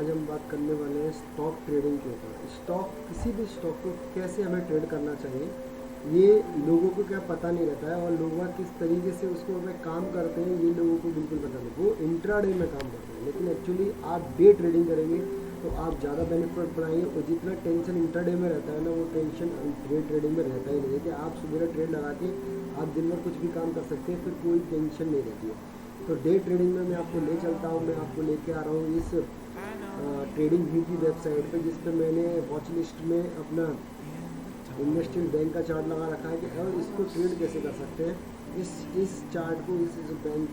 आज हम बात करने वाले हैं स्टॉक ट्रेडिंग के ऊपर। स्टॉक, किसी भी स्टॉक को कैसे हमें ट्रेड करना चाहिए, ये लोगों को क्या पता नहीं रहता है, और लोग किस तरीके से उसको में काम करते हैं ये लोगों को बिल्कुल पता नहीं। वो इंट्राडे में काम करते हैं, लेकिन एक्चुअली आप डे ट्रेडिंग करेंगे तो आप ज़्यादा बेनिफिट बनाएंगे। और जितना टेंशन इंट्राडे में रहता है ना, वो टेंशन डे ट्रेडिंग में रहता ही नहीं है। कि आप सुबह ट्रेड लगा के आप दिन भर कुछ भी काम कर सकते हैं, फिर कोई टेंशन नहीं रहती है। तो डे ट्रेडिंग में मैं आपको ले चलता हूँ, मैं आपको लेके आ रहा हूँ इस ट्रेडिंग व्यू की वेबसाइट पे, जिस पे मैंने वॉच लिस्ट में अपना इंडस्ट्रियल बैंक का चार्ट लगा रखा है कि और इसको ट्रेड कैसे कर सकते हैं। इस चार्ट को इस बैंक,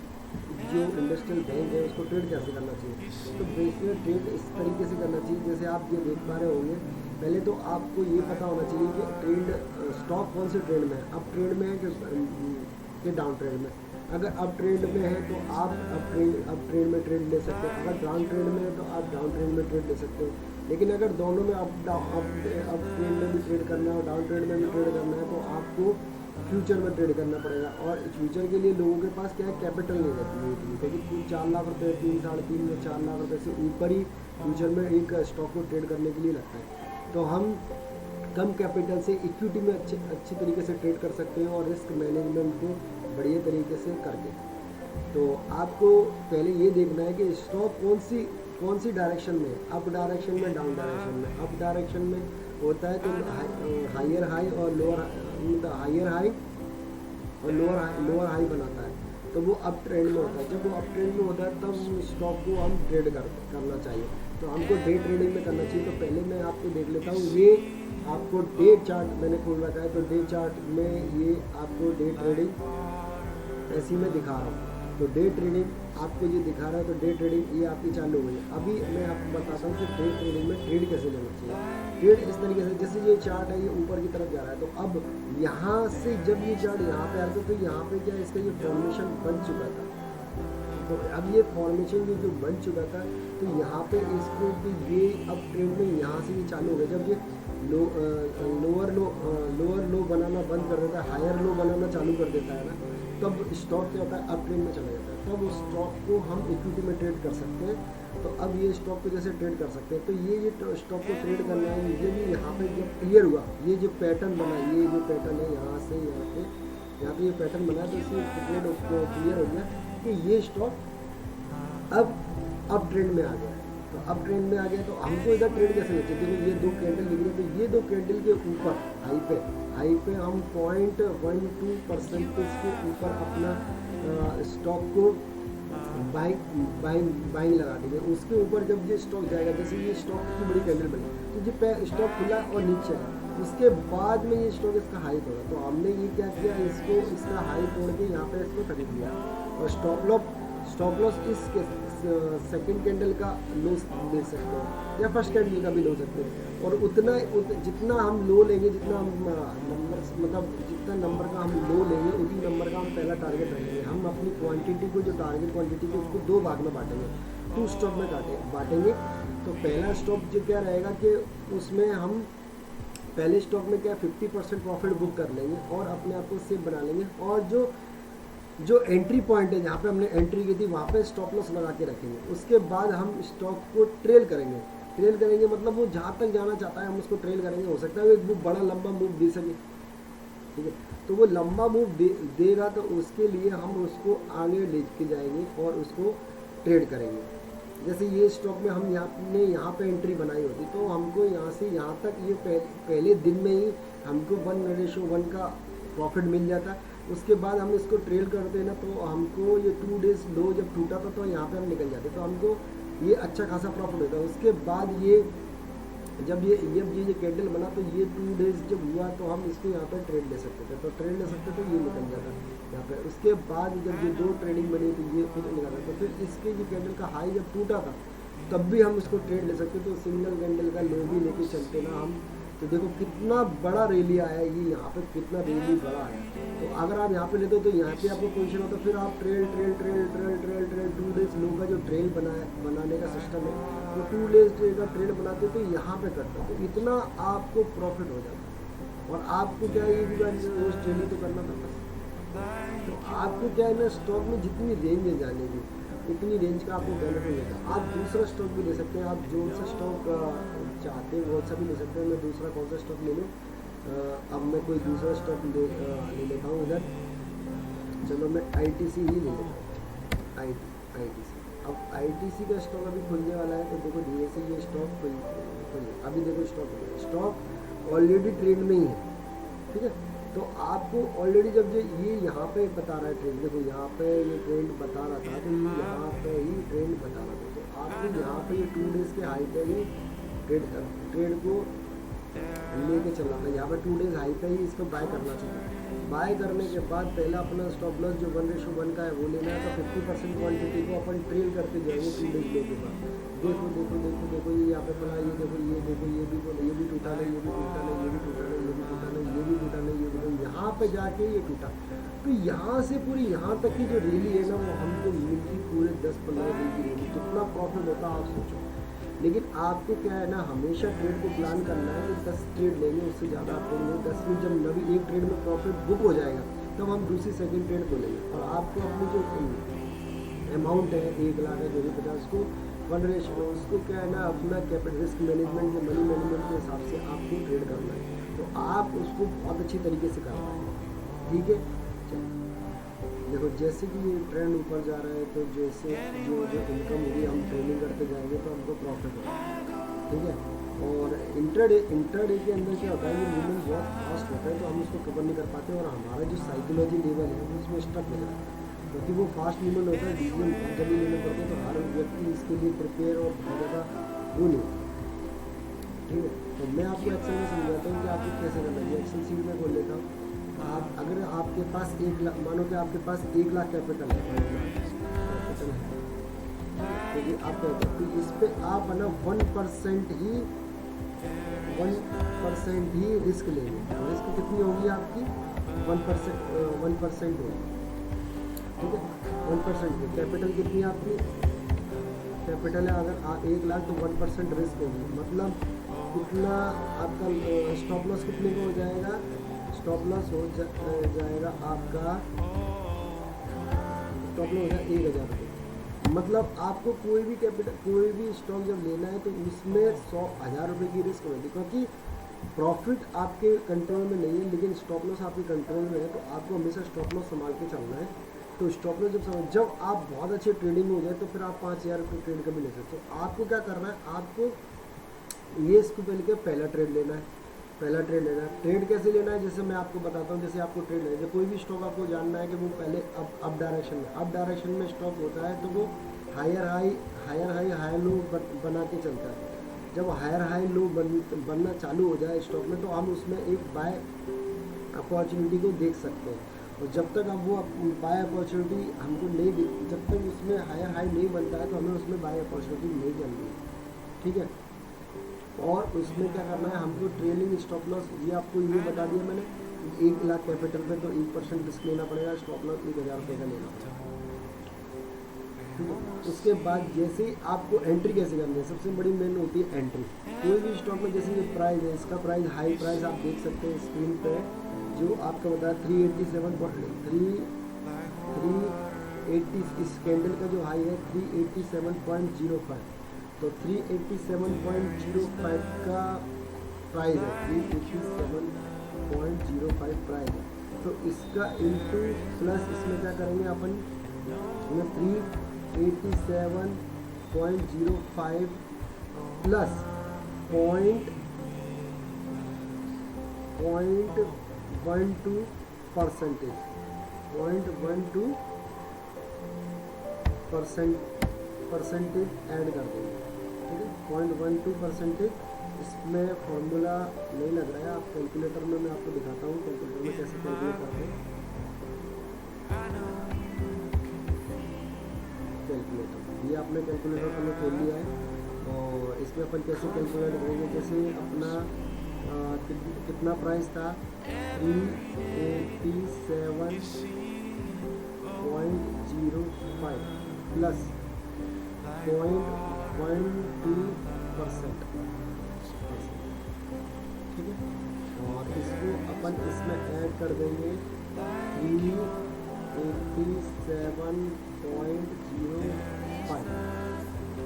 जो इंडस्ट्रियल बैंक है उसको ट्रेड कैसे करना चाहिए। तो बेसिकली ट्रेड इस तरीके से करना चाहिए जैसे आप ये देख पा रहे होंगे। पहले तो आपको ये पता होना चाहिए कि ट्रेड स्टॉक कौन से ट्रेड में है, अप ट्रेड में है कि डाउन ट्रेड में। अगर अप ट्रेड में है तो आप अप ट्रेड में ट्रेड ले सकते हो, अगर डाउन ट्रेड में है तो आप डाउन ट्रेड में ट्रेड ले सकते हो। लेकिन अगर दोनों में अप ट्रेड में भी ट्रेड करना है और डाउन ट्रेड में भी ट्रेड करना है तो आपको फ्यूचर में ट्रेड करना पड़ेगा। और फ्यूचर के लिए लोगों के पास क्या है, कैपिटल नहीं रहती है, क्योंकि 4 लाख रुपये, 3, साढ़े 3 या 4 लाख रुपये से ऊपर ही फ्यूचर में एक स्टॉक को ट्रेड करने के लिए लगता है। तो हम कम कैपिटल से इक्विटी में अच्छी तरीके से ट्रेड कर सकते हैं, और रिस्क मैनेजमेंट को बढ़िया तरीके से करके। तो आपको पहले ये देखना है कि स्टॉक कौन सी डायरेक्शन में, अप डायरेक्शन में, डाउन डायरेक्शन में। अप डायरेक्शन में होता है तो हायर हाई और लोअर, मतलब हायर हाई और लोअर हाई बनाता है, तो वो अप ट्रेंड में होता है। जब वो अप ट्रेंड में होता है तब स्टॉक को हम ट्रेड करना चाहिए। तो हमको डे ट्रेडिंग में करना चाहिए। तो पहले मैं आपको देख लेता हूँ, ये आपको डे चार्ट मैंने खोल रखा है। तो डे चार्ट में ये आपको डे ट्रेडिंग ऐसी में दिखा रहा हूँ। तो डे ट्रेडिंग आपको ये दिखा रहा है, तो डे ट्रेडिंग ये आपकी चालू हो गई। अभी मैं आपको बताता हूँ कि डे ट्रेडिंग में ट्रेड कैसे लेना चाहिए। ट्रेड इस तरीके से, जैसे ये चार्ट है ये ऊपर की तरफ जा रहा है, तो अब यहाँ से जब ये चार्ट यहाँ पे आता है तो यहाँ पे क्या है, इसका ये फॉर्मेशन बन चुका था। तो अब ये फॉर्मेशन जो बन चुका था, तो यहाँ पे इसको ये अब ट्रेंड में यहाँ से ये चालू हो गया। जब ये लोअर लो बनाना बंद कर देता है, हायर लो बनाना चालू कर देता है ना, तब स्टॉक क्या होता है, अप ट्रेंड में चला जाता है। तब उस स्टॉक को हम इक्विटी में ट्रेड कर सकते हैं। तो अब ये स्टॉक को जैसे ट्रेड कर सकते हैं, तो ये स्टॉक को ट्रेड करना है। ये भी यहाँ पे जब क्लियर हुआ, ये जो पैटर्न बना, ये जो पैटर्न है यहाँ से यहाँ पे ये पैटर्न बना, तो इससे ट्रेड क्लियर हो गया कि ये स्टॉक अब ट्रेंड में आ गया। तो अब ट्रेंड में आ गया तो हमको इधर ट्रेड कैसे लेते हैं। देखो ये 2 कैंडल दिख रही है, तो ये 2 कैंडल के ऊपर हाई पे हम 0.12% के ऊपर अपना स्टॉक को बाइंग लगा देंगे। उसके ऊपर जब ये स्टॉक जाएगा, जैसे ये स्टॉक की बड़ी कैंडल बनी, तो ये स्टॉक खुला और नीचे है, उसके बाद में ये स्टॉक इसका हाई तोड़ा। तो हमने ये क्या किया, इसका हाई तोड़ के यहाँ पे इसको खरीद लिया। और स्टॉप लॉस इसके सेकंड कैंडल का लो ले सकते हैं या फर्स्ट कैंडल का भी लो सकते हैं। और जितना हम लो लेंगे, जितना हम जितना नंबर का हम लो लेंगे, उसी नंबर का हम पहला टारगेट रखेंगे। हम अपनी क्वांटिटी को, जो टारगेट क्वांटिटी को, उसको 2 भाग में बांटेंगे, 2 स्टॉक में बांटेंगे। तो पहला स्टॉक जो क्या रहेगा कि उसमें हम पहले स्टॉक में क्या 50% प्रॉफिट बुक कर लेंगे और अपने आप को सेफ बना लेंगे। और जो एंट्री पॉइंट है, जहाँ पे हमने एंट्री की थी, वहाँ पे स्टॉप लॉस लगा के रखेंगे। उसके बाद हम स्टॉक को ट्रेल करेंगे, मतलब वो जहाँ तक जाना चाहता है हम उसको ट्रेल करेंगे। हो सकता है वो बड़ा लंबा मूव दे सके, ठीक है। तो वो लंबा मूव देगा तो उसके लिए हम उसको आगे लेके जाएंगे और उसको ट्रेड करेंगे। जैसे ये स्टॉक में हम यहाँ पे एंट्री बनाई होती, तो हमको यहाँ से यहाँ तक ये पहले दिन में ही हमको 1:1 का प्रॉफिट मिल जाता है। उसके बाद हम इसको ट्रेल करते हैं ना, तो हमको ये 2 डेज लो जब टूटा था तो यहाँ पे हम निकल जाते, तो हमको ये अच्छा खासा प्रॉफिट होता है। उसके बाद जब ये कैंडल बना, तो ये 2 डेज जब हुआ तो हम इसको यहाँ पे ट्रेड ले सकते थे, तो ये निकल जाता यहाँ पे। उसके बाद जब ये 2 ट्रेडिंग बनी तो ये फिर निकाला, तो फिर इसके ये कैंडल का हाई जब टूटा था तब भी हम इसको ट्रेड ले सकते। तो सिंगल कैंडल का लो भी लेके चलते ना हम। तो देखो कितना बड़ा रैली आया है, ये यहाँ पे कितना रैली बड़ा है। तो अगर आप यहाँ पे लेते हो तो यहाँ पे आपको पोजीशन होता है, फिर आप ट्रेल 2 डेज लो का जो ट्रेल बनाने का सिस्टम है, वो 2 डेज का ट्रेल बनाते हो तो यहाँ पे करते हो, तो इतना आपको प्रॉफिट हो जाता है। और आपको क्या है, ये भी रोज ट्रेडिंग तो करना पड़ता है। तो आपको क्या है ना, स्टॉक में जितनी रेंज है जाने की, इतनी रेंज का आपको बेनिफिट मिलता है। आप दूसरा स्टॉक भी ले सकते हैं, आप जो सा स्टॉक चाहते हैं वो सा भी ले सकते हैं। मैं दूसरा कौन सा स्टॉक ले लूँ, अब मैं कोई दूसरा स्टॉक ले लेता हूँ इधर। चलो मैं ITC ही ले लेता हूँ, ITC। अब ITC का स्टॉक अभी खुलने वाला है, तो देखो धीरे से ये स्टॉक खुल अभी देखो स्टॉक ऑलरेडी ट्रेड में ही है, ठीक है। तो आपको ऑलरेडी जब ये यहाँ पे बता रहा है ट्रेंड, देखो यहाँ पे ये ट्रेंड बता रहा था, तो ये यहाँ पे ही ट्रेंड बता रहा था, तो आपको यहाँ पे ये 2 डेज़ के हाई पे ही ट्रेड को लेके चलना था। यहाँ पर 2 डेज़ हाई पे ही इसको बाय करना चाहिए। बाय करने के बाद पहला अपना स्टॉप लॉस जो 1:1 का है वो लेना है। तो 50% क्वांटिटी को अपन ट्रेल करते जाएंगे 2 डेज के बाद। देखो देखो देखो देखो ये यहाँ पे पड़ा, ये देखो ये देखो ये भी टूटा नहीं, ये भी टूटा नहीं, ये भी टूटा नहीं, ये भी टूटा नहीं, ये भी टूटा नहीं, ये भी टूटा, यहाँ पे जाके ये टूटा। तो यहाँ से पूरी यहाँ तक की जो रैली है ना वो हमको मिलती पूरे 10-15 दिन की रैली। कितना प्रॉफिट होता आप सोचो। लेकिन आपको क्या है ना, हमेशा ट्रेड को प्लान करना है कि 10 ट्रेड लेंगे, उससे ज़्यादा आप लेंगे। 10 में जब नवी एक ट्रेड में प्रॉफिट बुक हो जाएगा तब हम दूसरी सेकंड ट्रेड को लेंगे। और आपको अपनी जो अमाउंट है 1 लाख है 250 को 1 रेशियो, उसको क्या है ना अपना कैपिटल रिस्क मैनेजमेंट या मनी मैनेजमेंट के हिसाब से आपको ट्रेड करना है। तो आप उसको बहुत अच्छी तरीके से कर पाएंगे, ठीक है। देखो जैसे कि ये ट्रेंड ऊपर जा रहा है, तो जैसे जो इनकम होगी हम ट्रेडिंग करते जाएंगे तो हमको प्रॉफिट होगा, ठीक है। और इंट्राडे के अंदर क्या होता है, ये मूवमेंट बहुत फास्ट होता है, तो हम उसको कवर नहीं कर पाते और हमारा जो साइकोलॉजी लेवल है वो उसमें स्टक हो जाता है, क्योंकि वो फास्ट मूवमेंट होता है। डिसीजन बहुत जल्दी लेने पड़ते हैं, तो हर व्यक्ति इसके लिए प्रिपेयर और बहुत ज़्यादा वो नहीं, ठीक है। तो मैं आपको एक्सेल में समझाता हूँ कि आपको कैसे करना है। एक्सेल सीट में खोल लेता हूँ। आप अगर आपके पास 1 लाख, मानो कि आपके पास 1 लाख कैपिटल है, तो ये आप कहते हैं, तो इस पर आप ना 1% ही रिस्क लेंगे। रिस्क कितनी होगी आपकी 1% होगी, ठीक है। 1% की कैपिटल कितनी आपकी कैपिटल है, अगर 1 लाख तो 1% रिस्क होगी। मतलब कितना आपका स्टॉप लॉस कितने का हो जाएगा, स्टॉप लॉस हो जाएगा आपका, स्टॉप लॉस हो जाएगा 1000 रुपये। मतलब आपको कोई भी कैपिटल कोई भी स्टॉक जब लेना है तो उसमें 100,000 रुपये की रिस्क होगी, क्योंकि प्रॉफिट आपके कंट्रोल में नहीं है लेकिन स्टॉप लॉस आपके कंट्रोल में है। तो आपको हमेशा स्टॉप लॉस संभाल के चलना है। तो स्टॉप लॉस जब आप बहुत अच्छे ट्रेडिंग हो जाए तो फिर आप 5,000 रुपये ट्रेड का भी ले सकते हो। तो आपको क्या करना है, आपको ये इसको पहला ट्रेड लेना है। ट्रेड कैसे लेना है, जैसे मैं आपको बताता हूँ। जैसे आपको ट्रेड लेना है, कोई भी स्टॉक आपको जानना है कि वो पहले अप डायरेक्शन में स्टॉक होता है, तो वो हायर हाई लो बना के चलता है। जब हायर हाई लो बनना चालू हो जाए स्टॉक में, तो हम उसमें एक बाय अपॉर्चुनिटी को देख सकते हैं। और जब तक अब वो बाय अपॉर्चुनिटी हमको नहीं दिखती, जब तक उसमें हायर हाई नहीं बनता है, तो हमें उसमें बाय अपॉर्चुनिटी नहीं करनी है, ठीक है। और उसमें क्या करना है, हमको ट्रेलिंग स्टॉप लॉस ये आपको ये बता दिया मैंने। 1 लाख कैपिटल पे तो 1% रिस्क लेना पड़ेगा, स्टॉप लॉस 1,000 रुपये का लेना पड़ेगा, ठीक है। उसके बाद जैसे आपको एंट्री कैसे करनी है, सबसे बड़ी मेन होती है एंट्री। कोई भी स्टॉक में जैसे ये प्राइस है, इसका प्राइस हाई प्राइस आप देख सकते हैं स्क्रीन पे, जो आपका बताया 380, इस कैंडल का जो हाई है 387.05। तो 387.05 का प्राइस है, 387.05 प्राइस है। तो इसका इंटू प्लस इसमें क्या करेंगे अपन, 387.05 प्लस 0.12% ऐड कर देंगे, ठीक है। 0.12% इसमें फॉर्मूला नहीं लग रहा है, आप कैलकुलेटर में मैं आपको दिखाता हूँ कैलकुलेटर में कैसे कैलकुलेट करते हैं। कैलकुलेटर ये आपने कैलकुलेटर को मैं खोल लिया है, और इसमें अपन कैसे कैलकुलेट करेंगे। जैसे अपना कितना प्राइस था 387.05 प्लस 0.12%, ठीक है। और इसको अपन इसमें ऐड कर देंगे 387.05 0.05।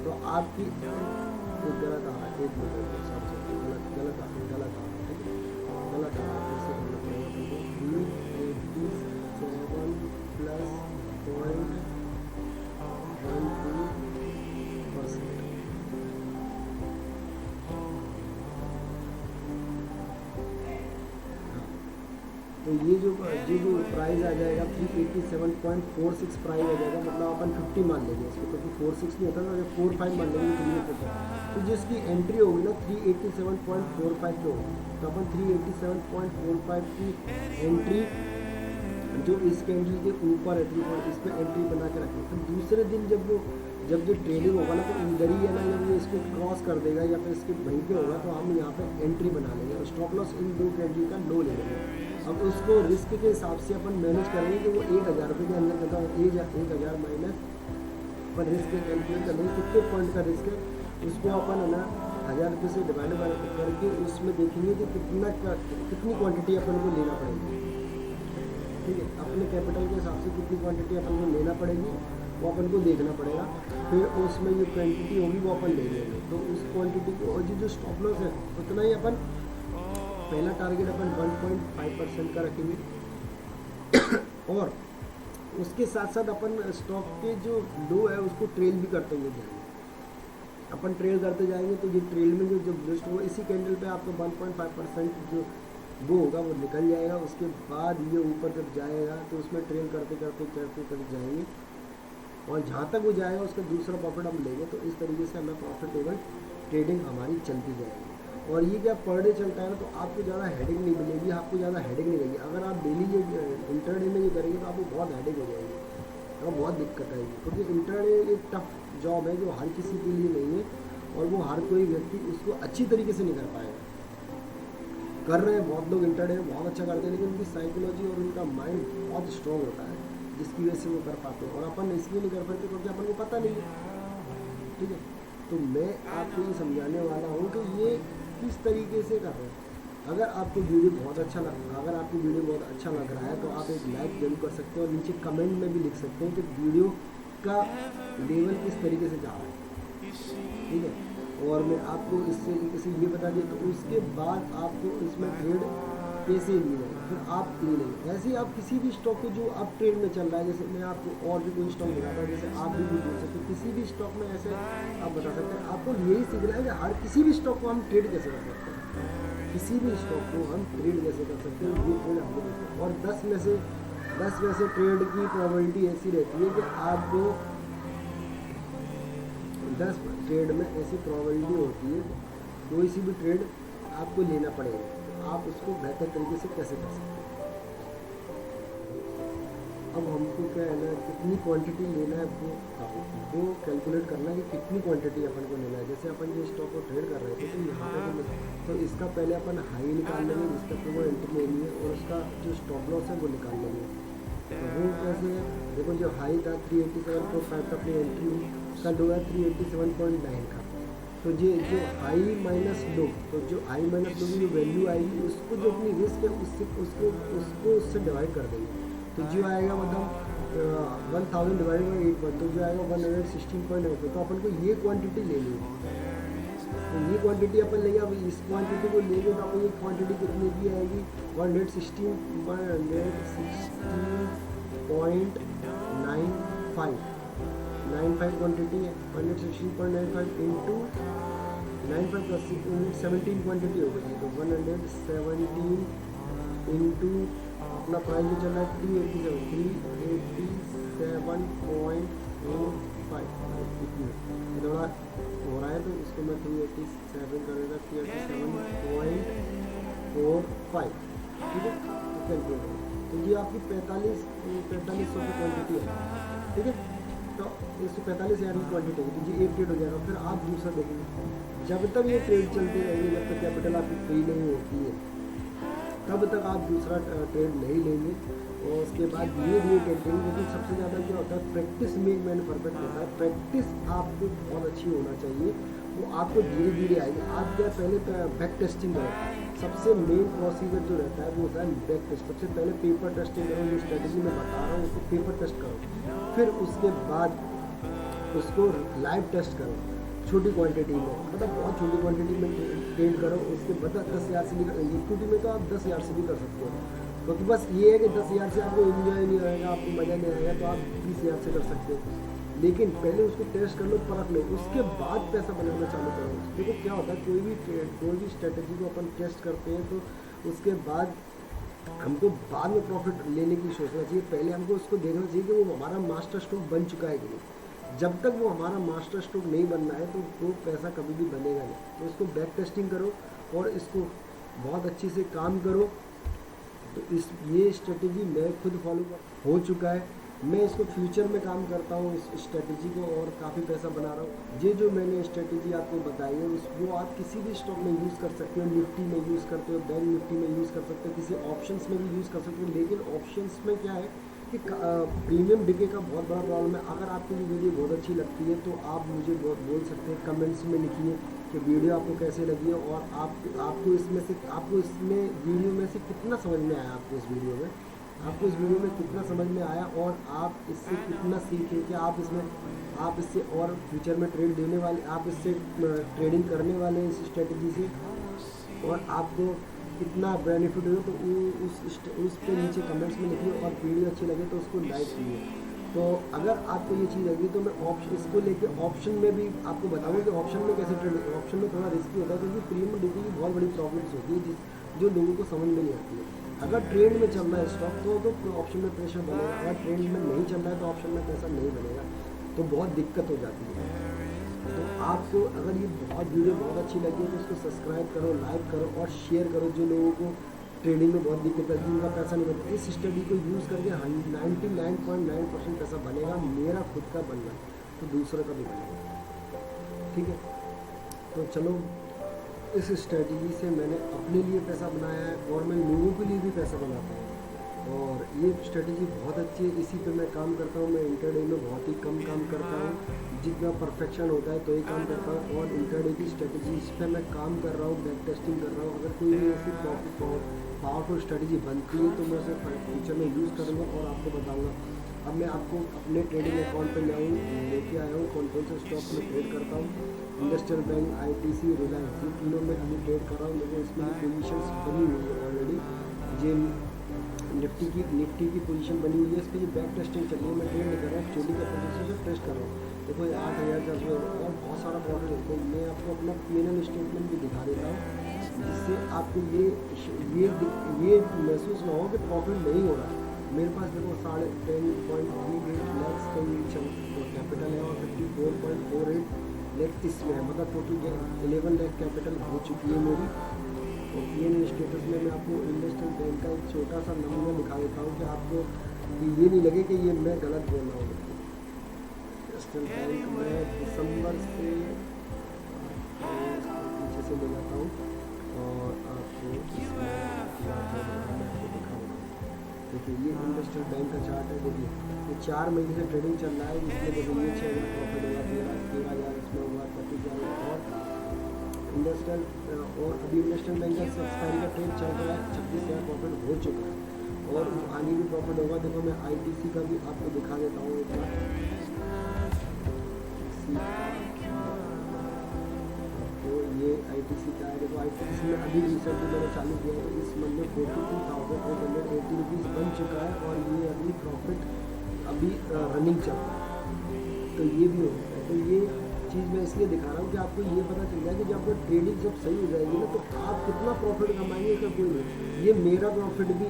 तो आपकी एक गलत आ रहा है, एक मिनट गलत आ रहा है, ठीक है, गलत आ रहा है, फिर से करना पड़ेगा तुमको। 387 प्लस 0.12%। तो ये जो प्राइस आ जाएगा 387.46 प्राइस आ जाएगा, मतलब अपन 50 मान लेंगे इसको, क्योंकि 46 नहीं होता ना, जब 45 मान लेंगे क्लियर होता है। तो जिसकी एंट्री होगी ना 387.45 पे होगी, तो अपन 387.45 की एंट्री जो इस कैंडल के ऊपर है इस पर एंट्री बना के रखेंगे। तो दूसरे दिन जब जो ट्रेडिंग होगा ना, तो इधर ही है ना, जब ये इसको क्रॉस कर देगा या फिर इसके वहीं पे होगा, तो हम यहाँ पे एंट्री बना लेंगे और स्टॉप लॉस इन दो कैंडल का लो ले लेंगे। अब उसको रिस्क के हिसाब से अपन मैनेज करेंगे कि वो 1000 रुपये के अंदर करता है, 1000 माइनस अपन रिस्क कैलकुलेट करेंगे कितने पॉइंट का रिस्क है, उसको अपन है ना 1000 रुपये से डिवाइड करके उसमें देखेंगे कि कितनी क्वांटिटी अपन को लेना पड़ेगी, ठीक है, अपने कैपिटल के हिसाब से कितनी क्वांटिटी अपन को लेना पड़ेगी वो अपन को देखना पड़ेगा। फिर उसमें जो क्वांटिटी होगी वो अपन ले लेंगे, तो उस क्वांटिटी को और जो स्टॉप लॉस है उतना ही अपन, पहला टारगेट अपन 1.5% का रखेंगे और उसके साथ साथ अपन स्टॉक के जो लो है उसको ट्रेल भी करते हुए जाएंगे। अपन ट्रेल करते जाएंगे तो ये ट्रेल में जो लिस्ट होगा इसी कैंडल पे आपको 1.5% जो वो होगा वो निकल जाएगा। उसके बाद ये ऊपर जब जाएगा तो उसमें ट्रेल करते जाएंगे और जहाँ तक वो जाएगा उसका दूसरा प्रॉफिट हम लेंगे। तो इस तरीके से हमें प्रॉफिटेबल ट्रेडिंग हमारी चलती जाएगी। और ये क्या पर डे चलता है ना, तो आपको ज़्यादा हेडेक नहीं मिलेगी, आपको ज़्यादा हेडेक नहीं लगेगी। अगर आप डेली ये इंटरडे में ये करेंगे तो आपको बहुत हेडेक हो जाएगी और बहुत दिक्कत आएगी, क्योंकि इंटरडे एक टफ जॉब है जो हर किसी के लिए नहीं है और वो हर कोई व्यक्ति उसको अच्छी तरीके से नहीं कर पाएगा। कर रहे हैं बहुत लोग इंटरडे बहुत अच्छा करते हैं, लेकिन उनकी साइकोलॉजी और उनका माइंड बहुत स्ट्रॉन्ग होता है जिसकी वजह से वो कर पाते हैं, और अपन इसलिए नहीं कर पाते क्योंकि अपन को पता नहीं है, ठीक है। तो मैं आपको ये समझाने वाला हूँ कि ये किस तरीके से कर रहे हैं। अगर आपको वीडियो बहुत अच्छा लग रहा है तो आप एक लाइक जरूर कर सकते हैं और नीचे कमेंट में भी लिख सकते हैं कि वीडियो का लेवल किस तरीके से जा रहा है, ठीक है। और मैं आपको इससे ये बता दिया, तो उसके बाद आपको इसमें ट्रेड कैसे लेना है फिर आप ले लेंगे। ऐसे ही आप किसी भी स्टॉक को जो आप ट्रेड में चल रहा है, जैसे मैं आपको और भी कोई स्टॉक दिखाता हूँ, जैसे आप भी बोल सकते हैं किसी भी स्टॉक में ऐसे आप बता सकते हैं। आपको यही सीखना है कि हर किसी भी स्टॉक को हम ट्रेड कैसे कर सकते हैं, किसी भी स्टॉक को हम ट्रेड कैसे कर सकते हैं, ये ट्रेड आपको देखते हैं। और 10 में से ट्रेड की प्रोबेबिलिटी ऐसी रहती है कि आपको 10 ट्रेड में ऐसी प्रोबेबिलिटी होती है कोई सी भी ट्रेड आपको लेना पड़ेगा। आप उसको बेहतर तरीके से कैसे कर सकते हैं। अब हमको क्या है ना, कितनी क्वांटिटी लेना है वो कैलकुलेट करना है कि कितनी क्वांटिटी अपन को लेना है। जैसे अपन ये स्टॉक को ट्रेड कर रहे थे तो यहाँ पे तो इसका पहले अपन हाई निकाल लेंगे जिसका वो एंट्री लेनी है, और उसका जो स्टॉप लॉस है वो निकाल लेंगे। तो वो कैसे है, देखो जो हाई था 387.5 का अपनी एंट्री का लो है 387.9 का। तो ये जो हाई माइनस लो, तो जो हाई माइनस लो की जो वैल्यू आएगी उसको जो अपनी रिस्क है उसको उससे डिवाइड कर देंगे। तो जो आएगा मतलब 1000 डिवाइडेड बाई 8 तो जो आएगा 116.8। तो अपन को ये क्वांटिटी लेनी है, तो ये क्वांटिटी अपन लेंगे। अब इस क्वांटिटी को लेंगे तो अपन ये क्वांटिटी कितने की आएगी 116.95 क्वांटिटी है। 116.95 इंटू 95 प्लस 17 क्वांटिटी हो गई है, तो 117 इंटू अपना प्राइस जो चल रहा है 387.45 थोड़ा हो रहा है, तो इसको मैं 387 कर देता 387.45, ठीक है। तो ये आपकी 4500 की क्वांटिटी है, ठीक है। तो 145,000 की क्वांटिटी होगी, तो ये एक ट्रेड हो जाएगा। फिर आप दूसरा देखेंगे, जब तक ये ट्रेड चलते रहेंगे, जब तक कैपिटल आपकी फ्री नहीं होती है तब तक आप दूसरा ट्रेड नहीं लेंगे। और उसके बाद धीरे धीरे ट्रेड करेंगे, क्योंकि सबसे ज़्यादा क्या होता है प्रैक्टिस मेक मैन परफेक्ट होता है। प्रैक्टिस आपको बहुत अच्छी होना चाहिए, वो आपको धीरे धीरे आएगी। आप क्या पहले बैक टेस्टिंग करें, सबसे मेन प्रोसीजर जो रहता है वो होता है बैक टेस्ट। सबसे पहले पेपर टेस्टिंग करो, जो स्ट्रेटेजी मैं बता रहा हूँ उसको पेपर टेस्ट करो, फिर उसके बाद उसको लाइव टेस्ट करो छोटी क्वांटिटी में, मतलब बहुत छोटी क्वांटिटी में ट्रेड करो। उसके बाद 10,000 से भी, इक्विटी में तो आप 10,000 से भी कर सकते हो, क्योंकि तो बस ये है कि 10,000 से आपको एंजॉय नहीं आएगा, आपको मज़ा नहीं आएगा, तो आप 20,000 से कर सकते हो। लेकिन पहले उसको टेस्ट कर लो, परख लो, उसके बाद पैसा बनाना चालू करो। देखो क्या होता है, कोई भी स्ट्रेटजी को अपन टेस्ट करते हैं तो उसके बाद हमको बाद में प्रॉफिट लेने की सोचना चाहिए। पहले हमको उसको देखना चाहिए कि वो हमारा मास्टर स्ट्रोक बन चुका है कि नहीं। जब तक वो हमारा मास्टर स्ट्रोक नहीं बनना है तो वो पैसा कभी भी बनेगा नहीं। तो इसको बैक टेस्टिंग करो और इसको बहुत अच्छे से काम करो। तो ये स्ट्रेटजी मैं खुद फॉलो हो चुका है, मैं इसको फ्यूचर में काम करता हूँ इस स्ट्रेटजी को, और काफ़ी पैसा बना रहा हूँ। ये जो मैंने स्ट्रेटजी आपको बताई है वो आप किसी भी स्टॉक में यूज़ कर सकते हो, निफ्टी में यूज़ करते हो, बैंक निफ्टी में यूज़ कर सकते हो, किसी ऑप्शंस में भी यूज़ कर सकते हो। लेकिन ऑप्शंस में क्या है कि प्रीमियम डिके का बहुत बड़ा प्रॉब्लम है। अगर आपको ये वीडियो बहुत अच्छी लगती है तो आप मुझे बोल सकते हैं, कमेंट्स में लिखिए कि वीडियो आपको कैसे लगी है, और आपको इसमें वीडियो में से कितना समझ में आया, आपको इस वीडियो में कितना समझ में आया, और आप इससे कितना सीखे कि आप इससे और फ्यूचर में ट्रेड देने वाले, आप इससे ट्रेडिंग करने वाले इस स्ट्रेटजी से, और आपको कितना बेनिफिट हो। तो उस पे नीचे कमेंट्स में लिखिए, और वीडियो अच्छी लगे तो उसको लाइक कीजिए। तो अगर आपको ये चीज़ लगी तो मैं इसको लेके ऑप्शन में भी आपको बताऊंगा कि ऑप्शन में कैसे ट्रेड। ऑप्शन में थोड़ा रिस्की होता है क्योंकि प्रीमियम डिके की बहुत बड़ी प्रॉब्लम्स होती है जो लोगों को समझ में नहीं आती है। अगर ट्रेंड में चल रहा है स्टॉक तो ऑप्शन में प्रेशर बनेगा, अगर ट्रेंड में नहीं चल रहा है तो ऑप्शन में पैसा नहीं बनेगा, तो बहुत दिक्कत हो जाती है। तो आपको अगर ये वीडियो बहुत अच्छी लगी है तो इसको सब्सक्राइब करो, लाइक करो और शेयर करो। जो लोगों को ट्रेडिंग में बहुत दिक्कत है, जिनका पैसा नहीं बनता, इस स्टडी को यूज़ करके 99.9% पैसा बनेगा। मेरा खुद का बनना तो दूसरे का भी बनेगा, ठीक है। तो चलो, इस स्ट्रेटजी से मैंने अपने लिए पैसा बनाया है और मैं लोगों के लिए भी पैसा बनाता हूँ, और ये स्ट्रेटजी बहुत अच्छी है। इसी पे मैं काम करता हूँ। मैं इंटरडे में बहुत ही कम काम करता हूँ, जितना परफेक्शन होता है तो ही काम करता हूँ, और इंटरडे की स्ट्रेटजी इस पर मैं काम कर रहा हूँ, बैक टेस्टिंग कर रहा हूँ। अगर कोई भी ऐसी पावरफुल स्ट्रेटजी बनती है तो मैं उसे फ्यूचर में यूज़ करूँगा और आपको बताऊँगा। अब मैं आपको अपने ट्रेडिंग अकाउंट पर लेके आया हूँ कौन कौन से स्टॉक में ट्रेड करता हूँ। इंडस्ट्रियल बैंक, ITC, रिलायंस, ये तीनों में अभी ट्रेड कर रहा हूँ। लेकिन इसमें पोजीशंस बनी हुई है ऑलरेडी। ये निफ्टी की पोजीशन बनी हुई है, इस पर ये बैक टेस्टिंग चल रही है। मैं ट्रेड नहीं कर रहा हूँ, चोली का पोजीशन से टेस्ट कर रहा हूँ। देखो 8,400 और बहुत सारा प्रॉफिट है। तो मैं आपको अपना P&L स्टेटमेंट भी दिखा देता हूँ, जिससे आपको ये महसूस ना हो कि प्रॉफिट नहीं हो रहा है। मेरे पास देखो 10.38 लाख कैपिटल है और 54.48 लाख इसमें है, मतलब टोटल 11 लाख कैपिटल हो चुकी है मेरी। और P&L स्टेटस में मैं आपको इंडस्ट्रियल बैंक का एक छोटा सा नमूना दिखा देता हूँ कि आपको ये नहीं लगे कि ये मैं गलत बोल रहा हूँ। इंडस्ट्रियल बैंक में दिसंबर से पीछे से ले जाता हूँ और आपको इसमें देखिए, ये इंडस्ट्रियल बैंक का चार्ट है। देखिए ये 4 महीने से ट्रेडिंग चल रहा है। इसमें देखिए ये 6 प्रॉफिट हुआ, 13,000 इसमें हुआ, 30,000 और इंडस्ट्रियल, और अभी इंडस्ट्रियल बैंक का एक्सपायरी का ट्रेड चल रहा है। 26,000 प्रॉफिट हो चुका है और आगे भी प्रॉफिट होगा। देखो मैं ITC का भी आपको दिखा देता हूँ एक बार। तो ये ITC का है। देखो ITC में अभी रिसेंटली मैंने चालू किया है, इस मंथ में 42,880 रुपीज़ बन चुका है और ये अभी प्रॉफिट अभी रनिंग चल रहा है। तो ये भी होता है। तो ये चीज़ मैं इसलिए दिखा रहा हूँ कि आपको ये पता चल जाए कि जब आपको ट्रेडिंग जब सही हो जाएगी ना तो आप कितना प्रॉफिट कमाएंगे इसका कोई नहीं। ये मेरा प्रॉफिट भी,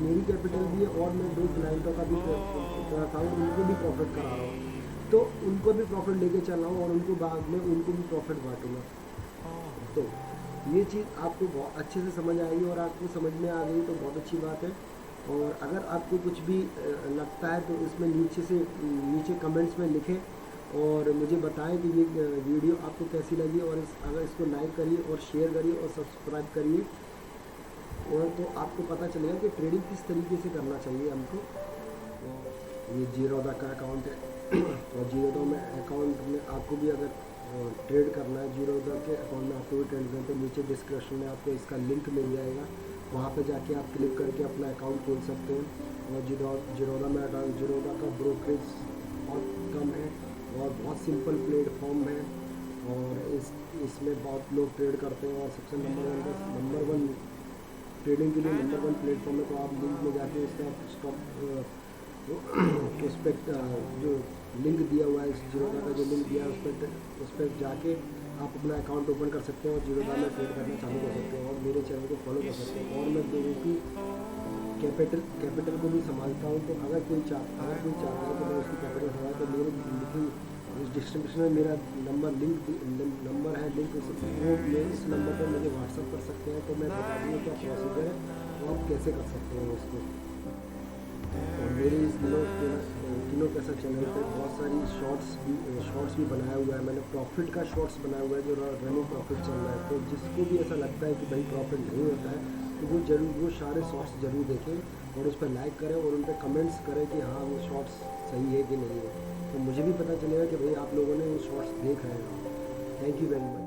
मेरी कैपिटल भी है, और मैं 2 क्लाइंटों का भी कराता हूँ, उनको भी प्रॉफिट करा रहा हूँ, तो उनको भी प्रॉफिट लेके चल रहा हूँ और उनको बाद में उनको भी प्रॉफिट बांटूंगा। तो ये चीज़ आपको बहुत अच्छे से समझ आएगी, और आपको समझ में आ गई तो बहुत अच्छी बात है। और अगर आपको कुछ भी लगता है तो इसमें नीचे कमेंट्स में लिखें और मुझे बताएं कि ये वीडियो आपको कैसी लगी, और अगर इसको लाइक करिए और शेयर करिए और सब्सक्राइब करिए, और तो आपको पता चलेगा कि ट्रेडिंग किस तरीके से करना चाहिए हमको। और ये जीरोधा का अकाउंट है और जीरोधा में अकाउंट में आपको भी अगर ट्रेड करना है जीरोधा के अकाउंट में आपको भी ट्रेड करना है तो नीचे डिस्क्रिप्शन में आपको इसका लिंक मिल जाएगा, वहाँ पे जाके आप क्लिक करके अपना अकाउंट खोल सकते हैं। और जीरोधा में जीरोधा का ब्रोकरेज बहुत कम है और बहुत सिंपल प्लेटफॉर्म है और इसमें बहुत लोग ट्रेड करते हैं और सबसे नंबर वन ट्रेडिंग के लिए नंबर वन प्लेटफॉर्म है। तो आप लिंक में जाके इसका स्टॉक उस पर जो लिंक दिया हुआ है, जीरोधा का जो लिंक दिया है उस पर जाके आप अपना अकाउंट ओपन कर सकते हैं और जीरोधा में ट्रेड करना चालू कर सकते हैं और मेरे चैनल को फॉलो कर सकते हैं। और मैं लोगों की कैपिटल को भी संभालता हूँ, तो अगर कोई चाहता है तो मैं उसकी कैपिटल संभाल तो मेरे डिस्क्रिप्शन में मेरा नंबर है लिंक वो इस नंबर पर मुझे व्हाट्सअप कर सकते हैं, तो मैं बता दूँगा क्या प्रोसीजर है और आप कैसे कर सकते हैं उसको। और मेरे इस तीनों पैसा चैनल पे बहुत सारी शॉर्ट्स भी बनाया हुआ है मैंने, प्रॉफिट का शॉर्ट्स बनाया हुआ है जो रनिंग प्रॉफिट चल रहा है। तो जिसको भी ऐसा लगता है कि भाई प्रॉफिट नहीं होता है तो वो सारे शॉर्ट्स ज़रूर देखें और उस पर लाइक करें और उन पर कमेंट्स करें कि हाँ वो शॉर्ट्स सही है कि नहीं है, तो मुझे भी पता चलेगा कि भाई आप लोगों ने वो शॉर्ट्स देख रहे हैं। Thank you very much.